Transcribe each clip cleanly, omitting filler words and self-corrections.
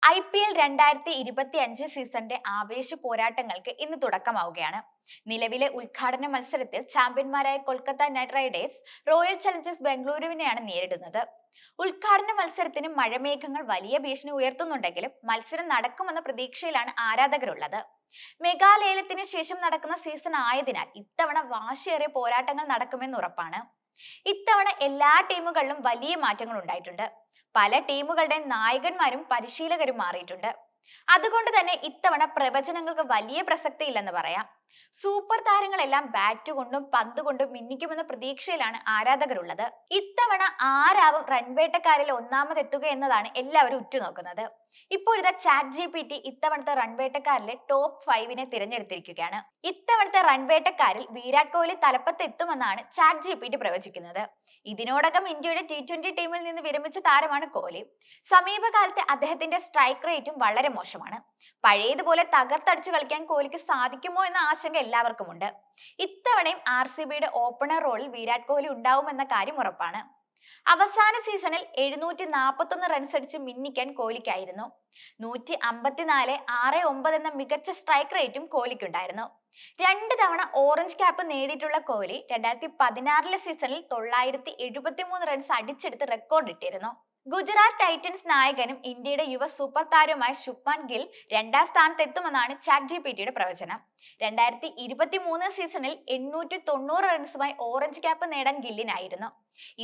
IPL 2025 സീസണിന്റെ ആവേശ പോരാട്ടങ്ങൾക്ക് ഇന്ന് തുടക്കമാവുകയാണ്. നിലവിലെ ഉദ്ഘാടന മത്സരത്തിൽ ചാമ്പ്യന്മാരായ Kolkata Knight Riders Royal Challengers ബംഗളൂരുവിനെയാണ് നേരിടുന്നത്. ഉദ്ഘാടന മത്സരത്തിന് മഴമേഘങ്ങൾ വലിയ ഭീഷണി ഉയർത്തുന്നുണ്ടെങ്കിലും മത്സരം നടക്കുമെന്ന പ്രതീക്ഷയിലാണ് ആരാധകരുള്ളത്. മെഗാലേലത്തിന് ശേഷം നടക്കുന്ന സീസൺ ആയതിനാൽ ഇത്തവണ വാശിയേറിയ പോരാട്ടങ്ങൾ നടക്കുമെന്ന് ഉറപ്പാണ്. ഇത്തവണ എല്ലാ ടീമുകളിലും വലിയ മാറ്റങ്ങൾ ഉണ്ടായിട്ടുണ്ട്. പല ടീമുകളുടെ നായകന്മാരും പരിശീലകരും മാറിയിട്ടുണ്ട്. അതുകൊണ്ട് തന്നെ ഇത്തവണ പ്രവചനങ്ങൾക്ക് വലിയ പ്രസക്തി ഇല്ലെന്ന് പറയാം. സൂപ്പർ താരങ്ങളെല്ലാം ബാറ്റ് കൊണ്ടും പന്ത് കൊണ്ടും മിന്നിക്കുമെന്ന പ്രതീക്ഷയിലാണ് ആരാധകരുള്ളത്. ഇത്തവണ ആരാവും റൺവേട്ടക്കാരിൽ ഒന്നാമതെത്തുക എന്നതാണ് എല്ലാവരും ഉറ്റുനോക്കുന്നത്. ഇപ്പോഴത്തെ ChatGPT ഇത്തവണത്തെ റൺവേട്ടക്കാരിലെ ടോപ്പ് 5 തിരഞ്ഞെടുത്തിരിക്കുകയാണ്. ഇത്തവണത്തെ റൺവേട്ടക്കാരിൽ വിരാട് കോഹ്ലി തലപ്പത്ത് എത്തുമെന്നാണ് ChatGPT പ്രവചിക്കുന്നത്. ഇതിനോടകം ഇന്ത്യയുടെ T20 ടീമിൽ നിന്ന് വിരമിച്ച താരമാണ് കോഹ്ലി. സമീപകാലത്തെ അദ്ദേഹത്തിന്റെ സ്ട്രൈക്ക് റേറ്റും വളരെ മോശമാണ്. പഴയതുപോലെ തകർത്തടിച്ചു കളിക്കാൻ കോഹ്ലിക്ക് സാധിക്കുമോ എന്ന ആശങ്ക എല്ലാവർക്കുമുണ്ട്. ഇത്തവണയും RCBയുടെ ഓപ്പണർ റോളിൽ വിരാട് കോഹ്ലി ഉണ്ടാവുമെന്ന കാര്യം ഉറപ്പാണ്. അവസാന സീസണിൽ 741 റൺസ് അടിച്ച് മിന്നിക്കാൻ കോഹ്ലിക്കായിരുന്നു. 154.69 എന്ന മികച്ച സ്ട്രൈക്ക് റേറ്റും കോഹ്ലിക്കുണ്ടായിരുന്നു. 2 തവണ ഓറഞ്ച് ക്യാപ്പ് നേടിയിട്ടുള്ള കോഹ്ലി 2016 സീസണിൽ 973 റൺസ് അടിച്ചെടുത്ത് റെക്കോർഡ് ഇട്ടിരുന്നു. ഗുജറാത്ത് ടൈറ്റൻസ് നായകനും ഇന്ത്യയുടെ യുവ സൂപ്പർ താരവുമായ ശുഭ്മാൻ ഗിൽ 2ാം സ്ഥാനത്തെത്തുമെന്നാണ് ChatGPTയുടെ പ്രവചനം. 2023 സീസണിൽ 890 റൺസുമായി ഓറഞ്ച് ക്യാപ്പ് നേടാൻ ഗില്ലിനായിരുന്നു.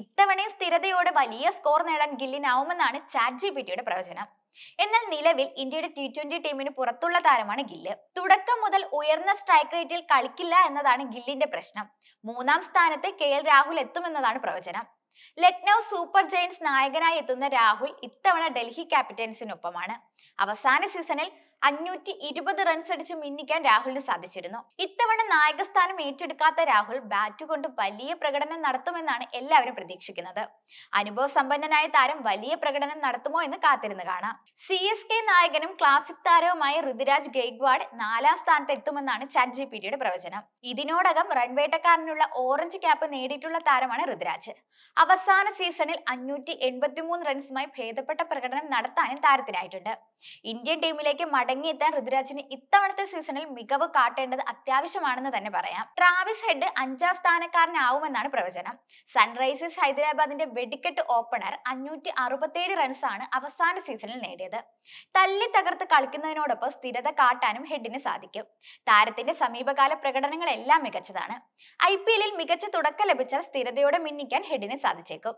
ഇത്തവണ സ്ഥിരതയോടെ വലിയ സ്കോർ നേടാൻ ഗില്ലിനാവുമെന്നാണ് ChatGPTയുടെ പ്രവചനം. എന്നാൽ നിലവിൽ ഇന്ത്യയുടെ T20 ടീമിന് പുറത്തുള്ള താരമാണ് ഗില്ല്. തുടക്കം മുതൽ ഉയർന്ന സ്ട്രൈക്ക് റേറ്റിൽ കളിക്കില്ല എന്നതാണ് ഗില്ലിന്റെ പ്രശ്നം. 3ാം സ്ഥാനത്ത് KL രാഹുൽ എത്തുമെന്നതാണ് പ്രവചനം. ലക്നൗ സൂപ്പർ ജയൻസ് നായകനായി എത്തുന്ന രാഹുൽ ഇത്തവണ ഡൽഹി ക്യാപിറ്റൽസിനൊപ്പമാണ്. അവസാന സീസണിൽ 520 റൺസ് അടിച്ച് മിന്നിക്കാൻ രാഹുലിന് സാധിച്ചിരുന്നു. ഇത്തവണ നായകസ്ഥാനം ഏറ്റെടുക്കാത്ത രാഹുൽ ബാറ്റ് കൊണ്ട് വലിയ പ്രകടനം നടത്തുമെന്നാണ് എല്ലാവരും പ്രതീക്ഷിക്കുന്നത്. അനുഭവ സമ്പന്നനായ താരം വലിയ പ്രകടനം നടത്തുമോ എന്ന് കാത്തിരുന്ന് കാണാം. CSK നായകനും ക്ലാസിക് താരവുമായ ഋതുരാജ് ഗെയ്ക്വാഡ് 4ാം സ്ഥാനത്ത് എത്തുമെന്നാണ് ChatGPTയുടെ പ്രവചനം. ഇതിനോടകം റൺവേട്ടക്കാരനുള്ള ഓറഞ്ച് ക്യാപ്പ് നേടിയിട്ടുള്ള താരമാണ് ഋതുരാജ്. അവസാന സീസണിൽ 583 റൺസുമായി ഭേദപ്പെട്ട പ്രകടനം നടത്താനും താരത്തിനായിട്ടുണ്ട്. ഇന്ത്യൻ ടീമിലേക്ക് മടങ്ങിയെത്താൻ ഋതുരാജിന് ഇത്തവണത്തെ സീസണിൽ മികവ് കാട്ടേണ്ടത് അത്യാവശ്യമാണെന്ന് തന്നെ പറയാം. ട്രാവിസ് ഹെഡ് 5ാം സ്ഥാനക്കാരനാവുമെന്നാണ് പ്രവചനം. സൺറൈസേഴ്സ് ഹൈദരാബാദിന്റെ വെടിക്കെട്ട് ഓപ്പണർ 567 റൺസാണ് അവസാന സീസണിൽ നേടിയത്. തല്ലി തകർത്ത് കളിക്കുന്നതിനോടൊപ്പം സ്ഥിരത കാട്ടാനും ഹെഡിന് സാധിക്കും. താരത്തിന്റെ സമീപകാല പ്രകടനങ്ങളെല്ലാം മികച്ചതാണ്. IPLൽ മികച്ച തുടക്കം ലഭിച്ചാൽ സ്ഥിരതയോടെ മിന്നിക്കാൻ ഹെഡിന് സാധിച്ചേക്കും.